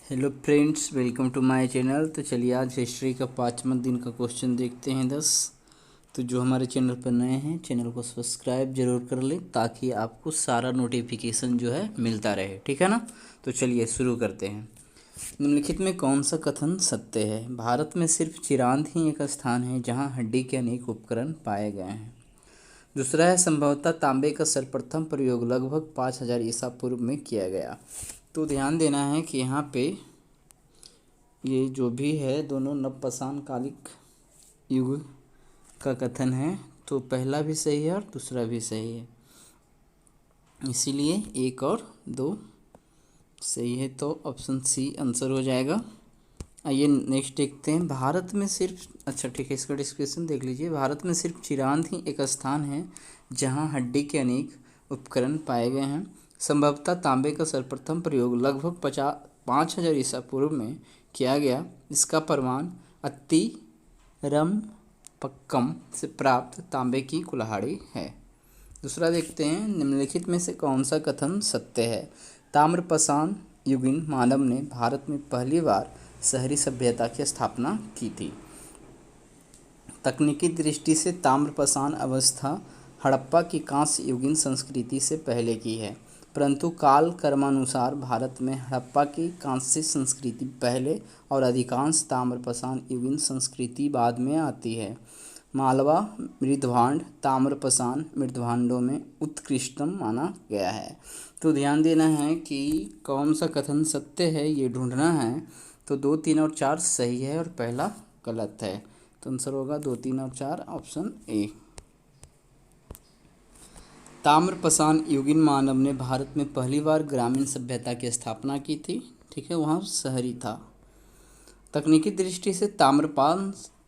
Hello friends, welcome to my channel. तो चलिए आज हिस्ट्री का 5वां दिन का क्वेश्चन देखते हैं 10। तो जो हमारे चैनल पर नए हैं, चैनल को सब्सक्राइब जरूर कर लें ताकि आपको सारा नोटिफिकेशन जो है मिलता रहे, ठीक है ना। तो चलिए शुरू करते हैं। निम्नलिखित में कौन सा कथन सत्य है? भारत में सिर्फ चिरांद ही एक स्थान है जहाँ हड्डी के अनेक उपकरण पाए गए हैं। दूसरा है संभवतः तांबे का सर्वप्रथम प्रयोग लगभग 5000 ईसा पूर्व में किया गया। तो ध्यान देना है कि यहाँ पे ये जो भी है दोनों नवपाषाण कालिक युग का कथन है। तो पहला भी सही है और दूसरा भी सही है, इसीलिए 1 और 2 सही है। तो ऑप्शन सी आंसर हो जाएगा। आइए नेक्स्ट देखते हैं। भारत में सिर्फ ठीक है, इसका डिस्क्रिप्शन देख लीजिए। भारत में सिर्फ चिरांद ही एक स्थान है जहां हड्डी के अनेक उपकरण पाए गए हैं। संभवतः तांबे का सर्वप्रथम प्रयोग लगभग 5000 ईसा पूर्व में किया गया। इसका प्रमाण अत्तिरम्पक्कम से प्राप्त तांबे की कुल्हाड़ी है। दूसरा देखते हैं। निम्नलिखित में से कौन सा कथन सत्य है? ताम्रपाषाण युगीन मानव ने भारत में पहली बार शहरी सभ्यता की स्थापना की थी। तकनीकी दृष्टि से ताम्रपाषाण अवस्था हड़प्पा की कांस्य युगीन संस्कृति से पहले की है, परंतु काल क्रमानुसार भारत में हड़प्पा की कांस्य संस्कृति पहले और अधिकांश ताम्रपाषाण युगीन संस्कृति बाद में आती है। मालवा मृद्भांड ताम्रपाषाण मृद्भांडों में उत्कृष्टतम माना गया है। तो ध्यान देना है कि कौन सा कथन सत्य है ये ढूंढना है। तो 2, 3 और 4 सही है और पहला गलत है। तो आंसर होगा 2, 3 और 4, ऑप्शन ए। ताम्रपाषाण युगीन मानव ने भारत में पहली बार ग्रामीण सभ्यता की स्थापना की थी, ठीक है, वहाँ शहरी था। तकनीकी दृष्टि से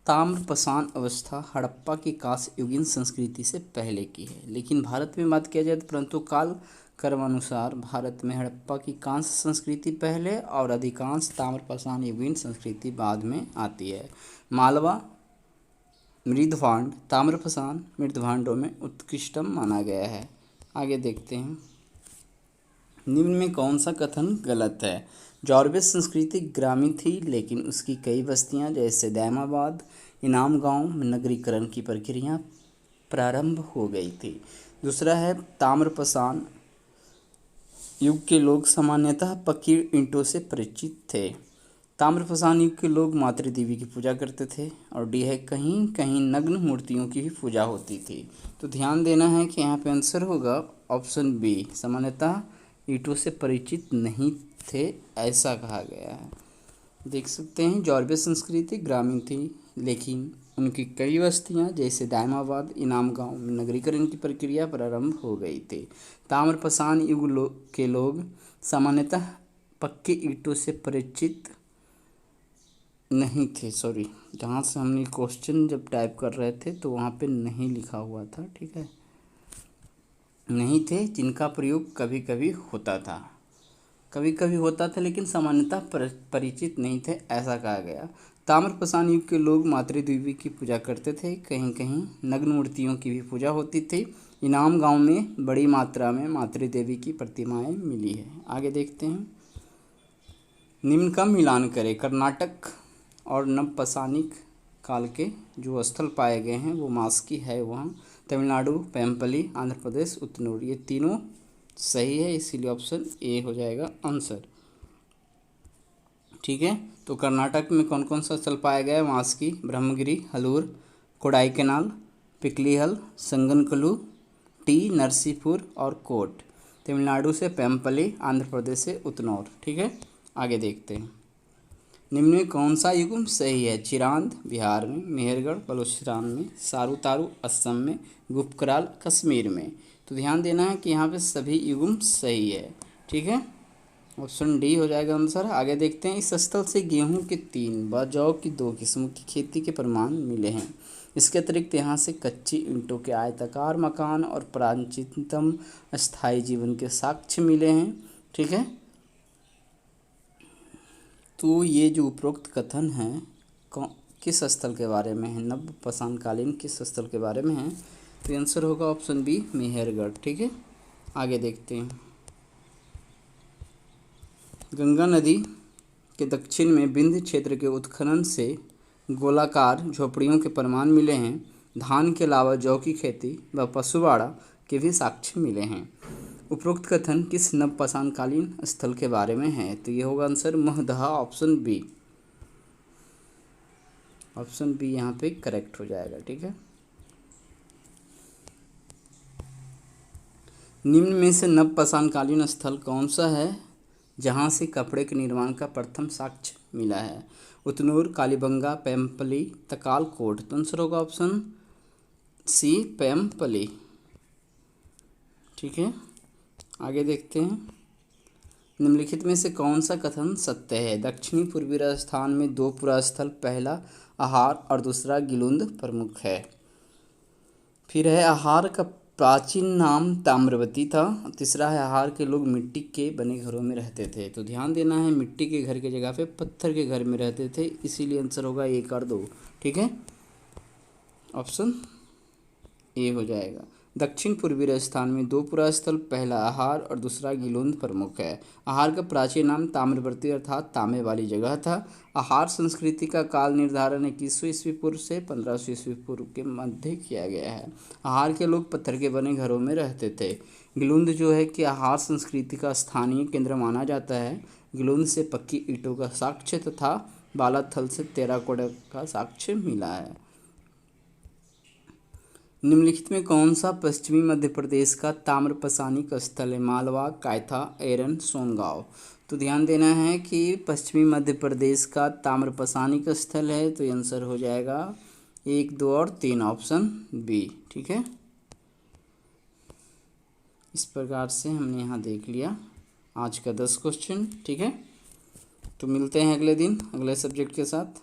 ताम्रपाषाण अवस्था हड़प्पा की कांस्य युगीन संस्कृति से पहले की है, लेकिन भारत में बात किया जाए तो परंतु काल क्रमानुसार भारत में हड़प्पा की कांस्य संस्कृति पहले और अधिकांश ताम्रपाषाण युगीन संस्कृति बाद में आती है। मालवा मृद्भांड ताम्रपाषाण मृद्भांडों में उत्कृष्टतम माना गया है। आगे देखते हैं। निम्न में कौन सा कथन गलत है? जॉर्वेस संस्कृति ग्रामीण थी, लेकिन उसकी कई बस्तियां जैसे दैमाबाद इनाम गांव में नगरीकरण की प्रक्रिया प्रारंभ हो गई थी। दूसरा है ताम्रपाषाण युग के लोग सामान्यतः पक्की ईंटों से परिचित थे। ताम्रपाषाण युग के लोग मातृ देवी की पूजा करते थे। और डी है कहीं कहीं नग्न मूर्तियों की भी पूजा होती थी। तो ध्यान देना है कि यहाँ पे आंसर होगा ऑप्शन बी, सामान्यतः ईंटों से परिचित नहीं थे, ऐसा कहा गया है। देख सकते हैं जॉर्वेस संस्कृति ग्रामीण थी, लेकिन उनकी कई बस्तियां जैसे दायमाबाद इनाम गांव में नगरीकरण की प्रक्रिया प्रारंभ हो गई थी। ताम्रपाषाण युग के लोग सामान्यतः पक्के ईंटों से परिचित नहीं थे। सॉरी, जहाँ से हमने क्वेश्चन जब टाइप कर रहे थे तो वहाँ पे नहीं लिखा हुआ था, ठीक है, नहीं थे, जिनका प्रयोग कभी कभी होता था, लेकिन सामान्यतः परिचित नहीं थे, ऐसा कहा गया। ताम्रपाषाण युग के लोग मातृ देवी की पूजा करते थे। कहीं कहीं नग्न मूर्तियों की भी पूजा होती थी। इनाम गांव में बड़ी मात्रा में मातृ देवी की प्रतिमाएं मिली है। आगे देखते हैं। निम्न का मिलान करें। कर्नाटक और नवपाषाणिक काल के जो स्थल पाए गए हैं वो मास्की है, वहाँ तमिलनाडु पेम्पली आंध्र प्रदेश उतनूर, ये तीनों सही है, इसीलिए ऑप्शन ए हो जाएगा आंसर, ठीक है। तो कर्नाटक में कौन कौन सा स्थल पाया गया है? मास्की, ब्रह्मगिरी, हलूर, कोडाईकनाल, पिकलीहल, संगनकलू, टी नरसीपुर और कोट। तमिलनाडु से पेम्पली, आंध्र प्रदेश से उतनौर, ठीक है। आगे देखते हैं। निम्न में कौन सा युग्म सही है? चिरांद बिहार में, मेहरगढ़ बलूचिस्तान में, सारूतारू असम में, गुपकराल कश्मीर में। तो ध्यान देना है कि यहाँ पे सभी युग्म सही है, ठीक है, ऑप्शन डी हो जाएगा आंसर। आगे देखते हैं। इस स्थल से गेहूं के 3 व जौ की 2 किस्मों की खेती के प्रमाण मिले हैं। इसके अतिरिक्त यहाँ से कच्ची ईंटों के आयताकार मकान और प्राचीनतम स्थायी जीवन के साक्ष्य मिले हैं, ठीक है। तो ये जो उपरोक्त कथन है किस स्थल के बारे में है? नवपाषाण कालीन किस स्थल के बारे में है? तो आंसर होगा ऑप्शन बी, मेहरगढ़, ठीक है। आगे देखते हैं। गंगा नदी के दक्षिण में विंध्य क्षेत्र के उत्खनन से गोलाकार झोपड़ियों के प्रमाण मिले हैं। धान के अलावा जौ की खेती व पशुवाड़ा के भी साक्ष्य मिले हैं। उपरोक्त कथन किस नवपाषाणकालीन स्थल के बारे में है? तो ये होगा आंसर महदहा, ऑप्शन बी। ऑप्शन बी यहाँ पे करेक्ट हो जाएगा। ठीक है, निम्न में से नवपाषाणकालीन स्थल कौन सा है जहाँ से कपड़े के निर्माण का प्रथम साक्ष्य मिला है? उतनूर, कालीबंगा, पैम्पली, तकालकोट। तो आंसर होगा ऑप्शन सी, पैम्पली। ठीक है, आगे देखते हैं। निम्नलिखित में से कौन सा कथन सत्य है? दक्षिणी पूर्वी राजस्थान में दो पुरास्थल, पहला आहार और दूसरा गिलुंद प्रमुख है। फिर है आहार का प्राचीन नाम ताम्रवती था। तीसरा है आहार के लोग मिट्टी के बने घरों में रहते थे। तो ध्यान देना है, मिट्टी के घर की जगह पे पत्थर के घर में रहते थे, इसीलिए आंसर होगा 1 और 2। ठीक है, ऑप्शन ए हो जाएगा। दक्षिण पूर्वी राजस्थान में दो पुरास्थल, पहला आहार और दूसरा गिलुंद प्रमुख है। आहार का प्राचीन नाम ताम्रवर्ती अर्थात तांबे वाली जगह था। आहार संस्कृति का काल निर्धारण 2100 ईस्वी पूर्व से 1500 ईस्वी पूर्व के मध्य किया गया है। आहार के लोग पत्थर के बने घरों में रहते थे। गिलुंद जो है कि आहार संस्कृति का स्थानीय केंद्र माना जाता है। गिलुंद से पक्की ईंटों का साक्ष्य तथा बालाथल से टेराकोटा का साक्ष्य मिला है। निम्नलिखित में कौन सा पश्चिमी मध्य प्रदेश का ताम्रपसानिक स्थल है? मालवा, कायथा, एरन, सोनगांव। तो ध्यान देना है कि पश्चिमी मध्य प्रदेश का ताम्रपसानिक स्थल है, तो आंसर हो जाएगा 1, 2 और 3, ऑप्शन बी। ठीक है, इस प्रकार से हमने यहाँ देख लिया आज का 10 क्वेश्चन। ठीक है, तो मिलते हैं अगले दिन अगले सब्जेक्ट के साथ।